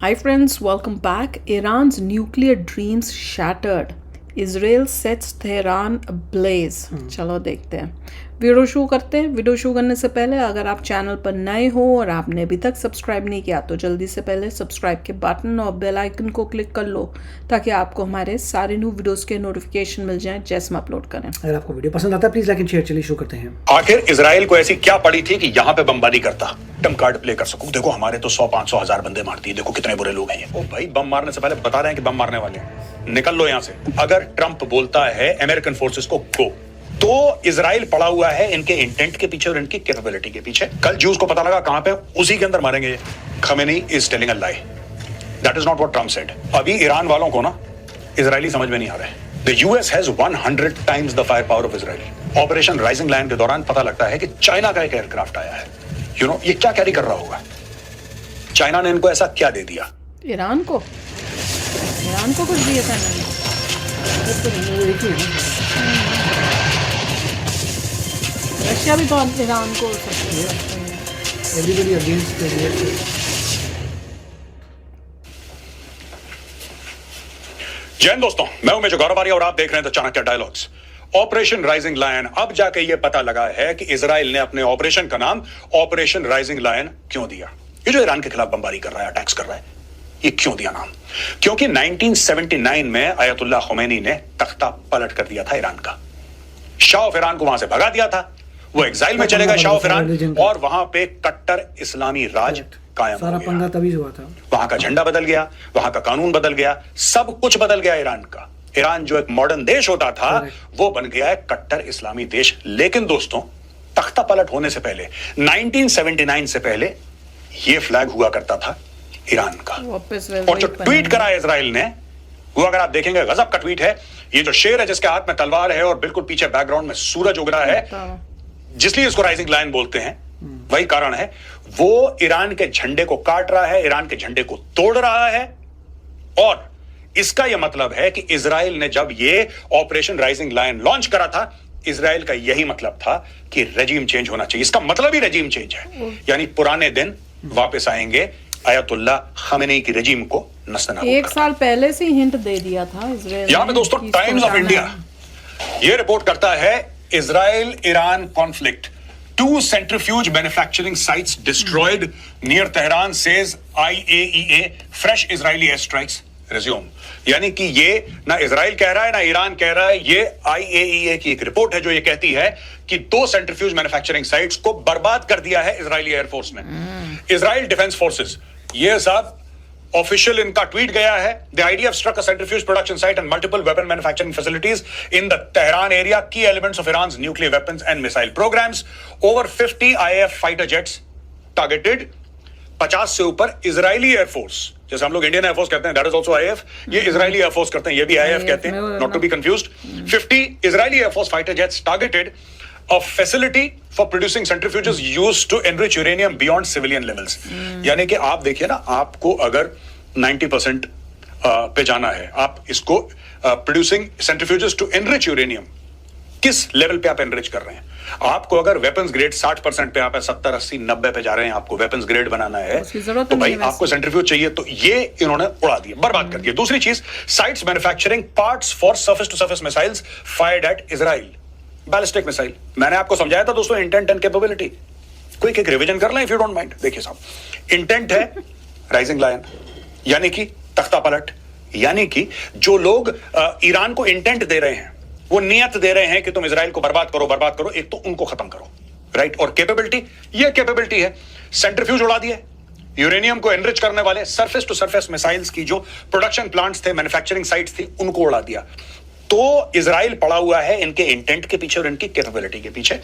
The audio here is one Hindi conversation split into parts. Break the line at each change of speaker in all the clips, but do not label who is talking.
Hi friends, welcome back. Iran's nuclear dreams shattered. Israel sets Tehran ablaze. चलो देखते हैं वीडियो शुरू करते हैं। वीडियो शुरू करने से पहले अगर आप चैनल पर नए हो और आपने अभी तक सब्सक्राइब नहीं किया तो जल्दी से पहले सब्सक्राइब के बटन और बेल आइकन को क्लिक कर लो ताकि आपको हमारे सारे न्यू वीडियोस के नोटिफिकेशन मिल जाएं जैसे हम अपलोड करें।
अगर आपको वीडियो पसंद आता है प्लीज लाइक एंड शेयर। चलिए शुरू करते हैं।
आखिर इजराइल को ऐसी क्या पड़ी थी कि यहाँ पे बमबारी करता, टम कार्ड प्ले कर सकूं। देखो हमारे तो 100-500 हजार बंदे मारती है, देखो कितने बुरे लोग हैं ये। ओ भाई, बम मारने से पहले बता रहे हैं कि बम मारने वाले हैं, निकल लो यहाँ से। अगर ट्रंप बोलता है अमेरिकन फोर्सेस को गो, तो इजराइल पड़ा हुआ है इनके इंटेंट के पीछे और इनकी कैपेबिलिटी के पीछे। कल ज्यूज को पता लगा कहां पे, उसी के अंदर मारेंगे ये। Khamenei is telling a lie, that is not what Trump said. अभी ईरान वालों को ना इजरायली समझ में नहीं आ रहा है। The US has 100 times the fire power of Israel. Operation rising lion के दौरान पता लगता है कि चाइना का एक एयरक्राफ्ट आया है। यू नो ये क्या कैरी कर रहा होगा? चाइना ने इनको ऐसा क्या दे दिया?
ईरान को कुछ दिया था रशिया भी तो ईरान को
एवरीबॉडी अगेंस्ट द यूएस।
जय हिंद दोस्तों, मैं हूं मेजर गौरव आर्य और आप देख रहे हैं the Chanakya dialogues. Operation rising lion, अब जाके ये पता लगा है कि इजराइल ने अपने ऑपरेशन का नाम ऑपरेशन राइजिंग लायन क्यों दिया। ये जो ईरान के खिलाफ बमबारी कर रहा है, अटैक्स कर रहा है, ये क्यों दिया नाम? क्योंकि 1979 में अयतुल्लाह खुमैनी ने तख्ता पलट कर दिया था ईरान का। शाह ऑफ ईरान को वहां से भगा दिया था, वो एग्जाइल में चलेगा शाह ऑफ ईरान, और वहां पे कट्टर इस्लामी राज कायम
सारा पंगा तभी हुआ था।
वहां का झंडा बदल गया, वहां का कानून बदल गया, सब कुछ बदल गया ईरान का। ईरान जो एक मॉडर्न देश होता था वो बन गया है कट्टर इस्लामी देश। लेकिन दोस्तों, तख्ता पलट होने से पहले 1979 से पहले ये फ्लैग हुआ करता था ईरान का। और जो ट्वीट करा इजराइल ने, वो अगर आप देखेंगे गजब का ट्वीट है। ये जो शेर है जिसके हाथ में तलवार है और बिल्कुल पीछे बैकग्राउंड में सूरज उग रहा है, जिसलिए इसको राइजिंग लायन बोलते हैं, वही कारण है। वो ईरान के झंडे को काट रहा है, ईरान के झंडे को तोड़ रहा है। और इसका यह मतलब है कि इजराइल ने जब ये ऑपरेशन राइजिंग लायन लॉन्च करा था, इजराइल का यही मतलब था कि रेजिम चेंज होना चाहिए। इसका मतलब ही रेजिम चेंज है, यानी पुराने दिन वापस आएंगे, अयतुल्लाह खमेनी की रेजिम को नस्तनाबूद।
एक साल पहले से हिंट दे दिया था इजराइल।
यहां पे दोस्तों टाइम्स ऑफ इंडिया ये रिपोर्ट करता है, Israel Iran conflict, 2 centrifuge manufacturing sites destroyed near Tehran, says IAEA. Fresh Israeli airstrikes resume. यानी कि ये ना इजराइल कह रहा है ना ईरान कह रहा है, ये IAEA की एक रिपोर्ट है जो ये कहती है कि 2 सेंट्रीफ्यूज मैन्युफैक्चरिंग साइट्स को बर्बाद कर दिया है इजरायली एयरफोर्स ने। इजराइल डिफेंस फोर्सेस, ये सब ऑफिशियल इनका ट्वीट गया है। The IDF struck a centrifuge production site and multiple weapon manufacturing facilities in the Tehran area, key elements of Iran's nuclear weapons and missile programmes, over 50 IAF fighter jets targeted. 50 से ऊपर इजरायली एयरफोर्स, जैसे हम लोग इंडियन एयरफोर्स कहते हैं, दैट इज आल्सो आईएएफ, ये इजरायली एयरफोर्स करते हैं, ये भी आईएएफ कहते हैं, not to be confused. 50 Israeli air force fighter jets targeted a facility for producing centrifuges used to enrich uranium beyond civilian levels। यानी कि आप देखिए ना, आपको अगर 90% पे जाना है, आप इसको producing centrifuges to enrich uranium, किस लेवल पे आप एनरिच कर रहे हैं? आपको अगर वेपन्स ग्रेड 60% पे, आप 70, 80, 90 पे जा रहे हैं, आपको वेपन्स ग्रेड बनाना है, तो भाई आपको सेंट्रीफ्यूज चाहिए। तो ये इन्होंने उड़ा दिया, बर्बाद कर दिया। दूसरी चीज, sites manufacturing parts for surface to surface missiles fired at Israel, ballistic missile. मैंने आपको समझाया था दोस्तों, इंटेंट एंड कैपेबिलिटी। क्विक एक रिवीजन कर लें इफ यू डोंट माइंड। देखिए साहब, इंटेंट है राइजिंग लायन, यानी कि तख्ता पलट, यानी कि जो लोग ईरान को इंटेंट दे रहे हैं, वो नियत दे रहे हैं कि तुम इजराइल को बर्बाद करो, एक तो उनको खत्म करो, राइट। और कैपेबिलिटी, ये कैपेबिलिटी है, सेंट्रीफ्यूज उड़ा दिए, यूरेनियम को एनरिच करने वाले सरफेस टू सरफेस मिसाइल्स की जो प्रोडक्शन प्लांट्स थे, मैन्युफैक्चरिंग साइट्स थी, उनको उड़ा दिया। तो इजराइल पड़ा हुआ है इनके इंटेंट के पीछे और इनकी कैपेबिलिटी के पीछे।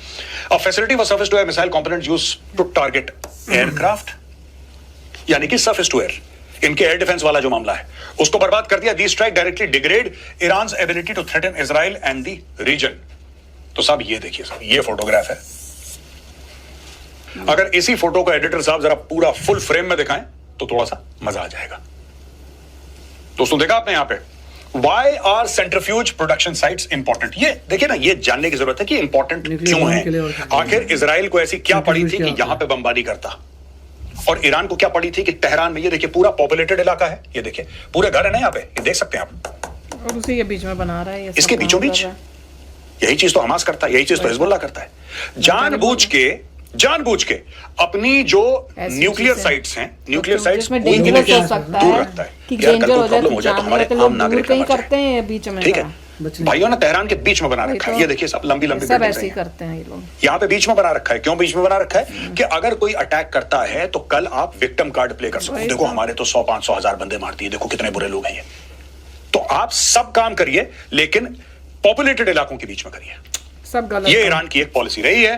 A facility for surface to air missile components used to target aircraft, यानी कि सर्फेस टू एयर, इनके एयर डिफेंस वाला जो मामला है, उसको बर्बाद कर दिया। The strike directly degrade Iran's ability to threaten Israel and the region. तो साहब ये देखिए साहब, ये फोटोग्राफ है। अगर इसी फोटो को एडिटर साहब जरा पूरा फुल फ्रेम में दिखाएं तो थोड़ा सा मजा आ जाएगा। दोस्तों देखा आपने यहां पे, Why are centrifuge production sites important? ये देखिए ना, ये जानने की जरूरत है कि इंपॉर्टेंट क्यों है। आखिर इजराइल को ऐसी क्या पड़ी थी कि यहां पे बमबारी करता, और ईरान को क्या पड़ी थी कि तेहरान में, ये देखिए पूरा पॉपुलेटेड इलाका है, ये देखिए पूरे घर है ना यहाँ पे, ये देख सकते हैं आप,
और उसी के बीच में बना रहा है ये सब
इसके
काम
बीचों
कर
बीच।
रहा है।
यही चीज तो हमास करता है, यही चीज तो हिजबुल्लाह करता है, जानबूझ के अपनी जो
ऐसी
न्यूक्लियर
चीजें-
साइट्स हैं, न्यूक्लियर साइट्स
जिसमें
उनके
डेंजरस
लिए
हो सकता
दूर
है
रखता है
कि
यार, कल
डेंजर
कोई
हो जाए
प्रॉब्लम
तो
हो जाए तो
जानने
हमारे
के
आम
लोग दूर
नागरिक
कहीं
मर जाए।
करते हैं बीच में
ठीक है,
बचने
भाइयों ने तेहरान के बीच में बना
वही
रखा है,
तो।
ये देखिए सब लंबी लंबी
सब
बिल्डिंग्स
ऐसे ही
हैं।
करते हैं ये लोग।
यहाँ पे बीच में बना रखा है, क्यों बीच में बना रखा है कि अगर कोई अटैक करता है तो कल आप विक्टिम कार्ड प्ले कर सकते हो,
वही
देखो
तो।
हमारे तो 100 500 1000 बंदे मार दिए, देखो कितने बुरे लोग हैं ये। तो आप सब काम करिए लेकिन पॉपुलेटेड इलाकों के बीच में करिए,
सब गलत
ये
है।
ईरान की एक पॉलिसी रही है।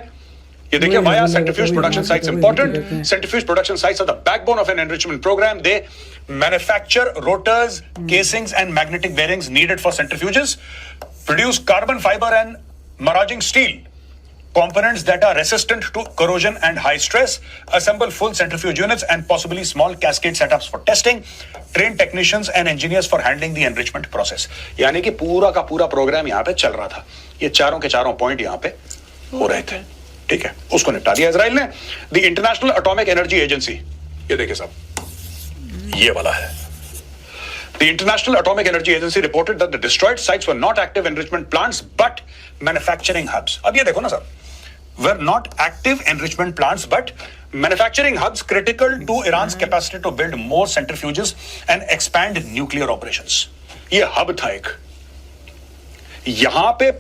ये देखिए,
वही
वाया
है,
सेंट्रीफ्यूज
वही
प्रोडक्शन
है,
साइट्स
वही
इंपॉर्टेंट,
करते हैं।
Centrifuge production sites are the backbone of an enrichment program. They manufacture rotors, casings and magnetic bearings needed for centrifuges, produce carbon fiber and maraging steel, components that are resistant to corrosion and high stress, assemble full centrifuge units and possibly small cascade setups for testing, train technicians and engineers for handling the enrichment process. यानी कि पूरा का पूरा प्रोग्राम यहाँ पे चल रहा था, ये चारों के चारों पॉइंट यहाँ पे हो रहे थे। ठीक है, उसको निपटा दिया इजराइल ने। The international atomic energy agency, ये देखिए सब, ये वाला है। The International Atomic Energy Agency reported that the destroyed sites were not active enrichment plants but manufacturing hubs. अब ये देखो ना sir, were not active enrichment plants but manufacturing hubs critical to Iran's capacity to build more centrifuges and expand nuclear operations. ये हब था एक, यहां पे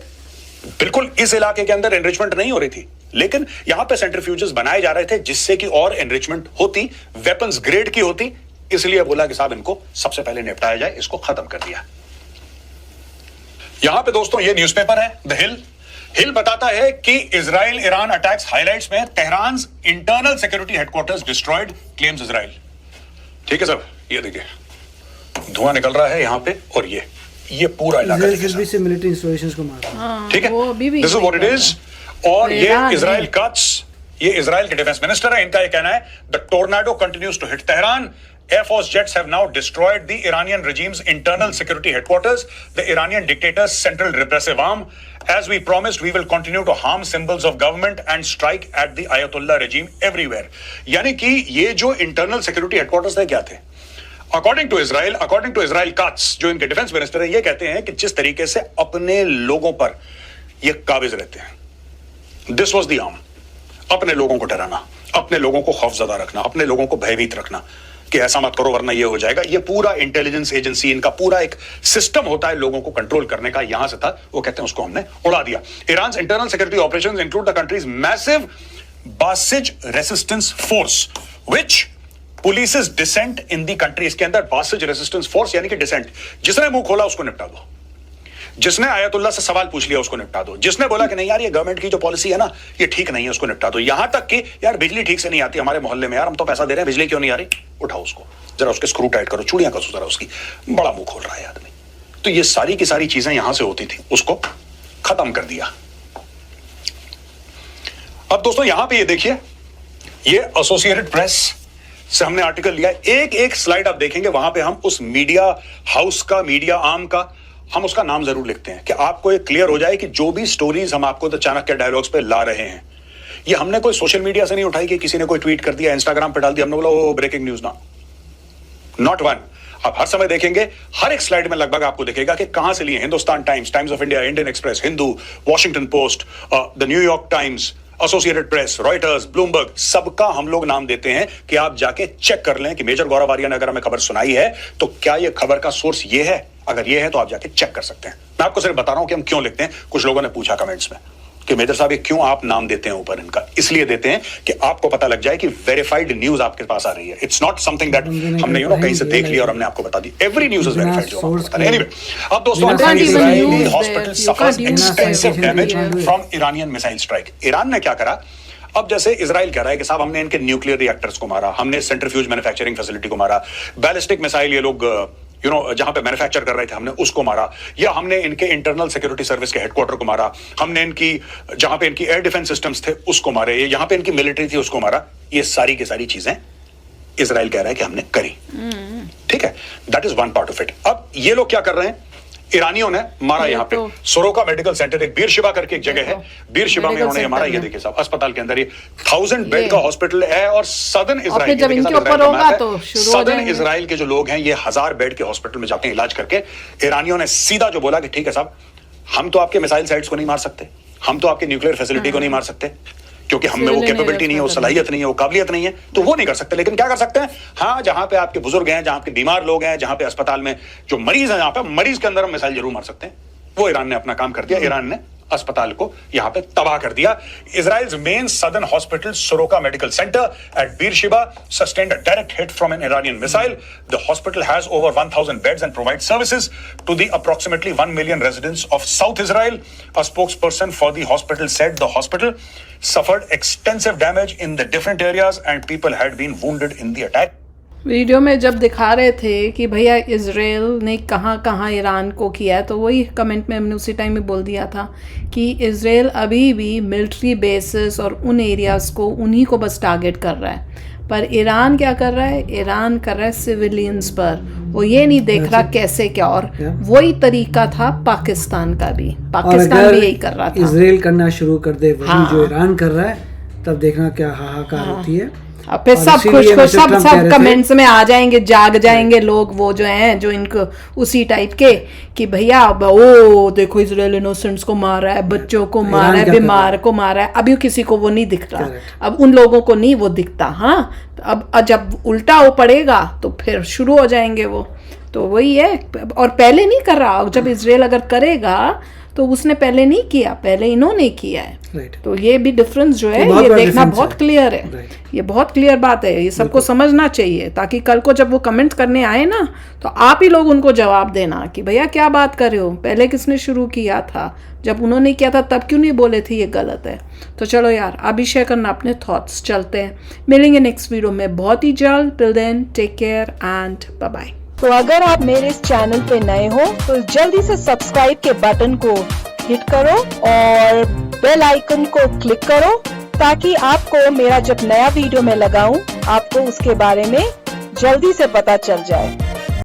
बिल्कुल इस इलाके के अंदर एनरिचमेंट नहीं हो रही थी, लेकिन यहां पे सेंट्रीफ्यूजेस बनाए जा रहे थे जिससे कि और एनरिचमेंट होती, वेपन्स ग्रेड की होती, इसलिए बोला कि साहब इनको सबसे पहले निपटाया जाए, इसको खत्म कर दिया। यहां पे दोस्तों ये न्यूज़पेपर है द हिल बताता है कि इजराइल ईरान अटैक्स हाइलाइट्स में Tehran internal security headquarters destroyed, claims Israel. ठीक है सब, ये देखिए धुआं निकल रहा है यहां पे, और ये पूरा इलाका
इजराइल
देखिए
फिर भी
साहब।
से मिलिट्री इंस्टॉलेशंस को मारा।
हाँ,
ठीक है,
वो अभी भी
this is what it is. और ये
ईरान
इजराइल
है।
कट्स, ये इजराइल के डिफेंस मिनिस्टर है, इनका ये कहना है the tornado continues to hit Tehran, Air Force jets have now destroyed the Iranian regime's internal security headquarters, the Iranian dictator's central repressive arm. As we promised, we will continue to harm symbols of government and strike at the Ayatollah regime everywhere. यानी कि ये जो internal security headquarters थे क्या थे? According to Israel Katz, जो इनके डिफेंस मिनिस्टर है, ये कहते हैं कि जिस तरीके से अपने लोगों पर ये काबिज रहते हैं, this was the arm. अपने लोगों को डराना, अपने लोगों को खौफजदा रखना, अपने लोगों को भयभीत रखना कि ऐसा मत करो वरना ये हो जाएगा। ये पूरा इंटेलिजेंस एजेंसी, इनका पूरा एक सिस्टम होता है लोगों को कंट्रोल करने का, यहां से था। वो कहते हैं उसको हमने उड़ा दिया। Iran's internal security operations include the country's massive Basij resistance force which polices dissent in the country. इसके अंदर बासिज रेसिस्टेंस फोर्स यानी कि डिसेंट, जिसने मुंह खोला उसको निपटा दो, जिसने आयतुल्लाह से सवाल पूछ लिया उसको निपटा दो, जिसने बोला कि नहीं यार ये गवर्नमेंट की जो पॉलिसी है ना ये ठीक नहीं है उसको निपटा दो, यहां तक कि यार बिजली ठीक से नहीं आती हमारे मोहल्ले में, यार हम तो पैसा दे रहे हैं बिजली क्यों नहीं आ रही, उठाओ उसको जरा, उसके स्क्रू टाइट करो, चूड़ियां कसो जरा उसकी, बड़ा मुंह खोल रहा है आदमी। तो ये सारी की सारी चीजें यहां से होती थी, उसको खत्म कर दिया। अब दोस्तों यहां पे ये देखिए, ये एसोसिएटेड प्रेस से हमने आर्टिकल लिया, एक एक स्लाइड आप देखेंगे वहां पे हम उस मीडिया हाउस का, मीडिया आर्म का, हम उसका नाम जरूर लिखते हैं कि आपको ये क्लियर हो जाए कि जो भी स्टोरीज हम आपको द चाणक्य डायलॉग्स पे ला रहे हैं, ये हमने कोई सोशल मीडिया से नहीं उठाई कि किसी ने कोई ट्वीट कर दिया, इंस्टाग्राम पे डाल दिया, हमने बोला वो ब्रेकिंग न्यूज ना, नॉट वन। आप हर समय देखेंगे, हर एक स्लाइड में लगभग आपको दिखेगा कि कहां से लिए, Hindustan times, times of India, Indian express, Hindu, Washington post, the New York times, associated press, Reuters, Bloomberg, सबका हम लोग नाम देते हैं कि आप जाके चेक कर लें कि मेजर गौरव आर्या ने अगर हमें खबर सुनाई है तो क्या ये खबर का सोर्स ये है, अगर ये है तो आप जाके चेक कर सकते हैं। मैं आपको सिर्फ बता रहा हूं कि हम क्यों लिखते हैं। कुछ लोगों ने पूछा कमेंट्स में कि मेजर साहब ये क्यों आप नाम देते हैं ऊपर, इनका इसलिए देते हैं कि आपको पता लग जाए कि वेरीफाइड न्यूज आपके पास आ रही है। इट्स नॉट समथिंग दैट हमने कहीं से देख लिया और हमने आपको बता दी। एवरी न्यूज इज वेरीफाइड जो आपको पता है। एनीवे, अब दोस्तों आते हैं Israeli hospital suffers extensive damage from Iranian missile strike. Iran ने क्या करा, अब जैसे इजराइल कह रहा है कि साहब हमने इनके न्यूक्लियर रिएक्टर्स को मारा, हमने सेंट्रीफ्यूज मैन्युफैक्चरिंग फैसिलिटी को मारा, बैलिस्टिक मिसाइल ये लोग जहां पे मैन्युफैक्चर कर रहे थे हमने उसको मारा, या हमने इनके इंटरनल सिक्योरिटी सर्विस के हेडक्वार्टर को मारा, हमने इनकी जहां पे इनकी एयर डिफेंस सिस्टम्स थे उसको मारे, यहां पे इनकी मिलिट्री थी उसको मारा। ये सारी की सारी चीजें इजराइल कह रहा है कि हमने करी। ठीक है, that is one part of it. अब ये लोग क्या कर रहे हैं, ईरानियों ने मारा
ये
यहाँ पे
तो-
सोरोका मेडिकल सेंटर, एक बीरशिबा करके एक जगह है, बीरशिबा में
मेडिकल
उन्होंने ये मारा। ये
सेंटर
देखिए साहब, अस्पताल के अंदर ये 1000 बेड
ये-
का हॉस्पिटल है और सदर्न
फिर
इजराइल
जब इनके ऊपर होगा तो शुरू हो
सदर्न
जाएंगे।
इजराइल के जो लोग हैं ये 1000 बेड के हॉस्पिटल में जाते हैं इलाज करके। ईरानियों ने सीधा जो बोला कि ठीक है साहब, हम तो आपके मिसाइल साइट्स को नहीं मार सकते, हम तो आपके न्यूक्लियर फैसिलिटी को नहीं मार सकते, क्योंकि हम में वो
Civilian
कैपेबिलिटी नहीं है, वो सलाहियत नहीं है, वो काबिलियत नहीं है, तो वो नहीं कर सकते। लेकिन क्या कर सकते हैं, हाँ, जहां पे आपके बुजुर्ग हैं, जहां पे बीमार लोग हैं, जहां पे अस्पताल में जो मरीज हैं, जहां पे मरीज के अंदर हम मिसाइल जरूर मार सकते हैं। वो ईरान ने अपना काम कर दिया, ईरान ने अस्पताल को यहां पे तबाह कर दिया। Israel's main southern hospital Soroka medical centre at Beersheba sustained a direct hit from an Iranian missile. The hospital has over 1000 beds and provides services to the approximately 1 million residents of South Israel. A spokesperson for the hospital said the hospital suffered extensive damage in the different areas and people had been wounded in the attack.
Video में जब दिखा रहे थे कि भैया इज़राइल ने कहाँ कहाँ ईरान को किया है, तो वही कमेंट में हमने उसी टाइम में बोल दिया था कि इज़राइल अभी भी मिलिट्री बेसिस और उन एरियाज़ को उन्हीं को बस टारगेट कर रहा है। पर ईरान क्या कर रहा है, ईरान कर रहा है सिविलियंस पर, वो ये नहीं देख रहा कैसे क्या। और वही तरीका था पाकिस्तान का भी,
और
पाकिस्तान
अगर
भी यही कर रहा था।
इजराइल करना शुरू कर दे वही
हाँ।
जो ईरान कर रहा है, तब देखना क्या हाहाकार होती है।
अब फिर
और
सब
इसीलिए
खुश खुश
मिस्टर
सब
ट्रम्प कह
सब
रहे थे-
कमेंट्स में आ जाएंगे, जाग जाएंगे लोग, वो जो हैं जो इनको उसी टाइप के कि भैया अब ओ देखो इजराइल इनोसेंट्स को मार रहा है, बच्चों को मार रहा है,
क्या कर
बीमार
रहा है?
को मार रहा है। अभी किसी को वो नहीं दिख रहा,
Correct.
अब उन लोगों को नहीं वो दिखता। हाँ, अब जब उल्टा वो पड़ेगा तो फिर शुरू हो जाएंगे वो। तो वही है, और पहले नहीं कर रहा, जब इजराइल अगर करेगा तो उसने पहले नहीं किया, पहले इन्होंने किया है।
राइट।
तो ये भी डिफरेंस जो है
बहुत
ये
बड़ा
देखना
difference
बहुत
है।
क्लियर है।
Right.
ये बहुत क्लियर बात है, ये सबको समझना चाहिए, ताकि कल को जब वो कमेंट करने आए ना तो आप ही लोग उनको जवाब देना कि भैया क्या बात कर रहे हो, पहले किसने शुरू किया था, जब उन्होंने किया था तब क्यों नहीं बोले थे ये गलत है। तो चलो यार, आप भी शेयर करना अपने थॉट्स। चलते हैं, मिलेंगे नेक्स्ट वीडियो में बहुत ही जल्द। Till then take care and bye bye.
तो अगर आप मेरे इस चैनल पे नए हो तो जल्दी से सब्सक्राइब के बटन को हिट करो और बेल आइकन को क्लिक करो, ताकि आपको मेरा जब नया वीडियो मैं लगाऊं आपको उसके बारे में जल्दी से पता चल जाए।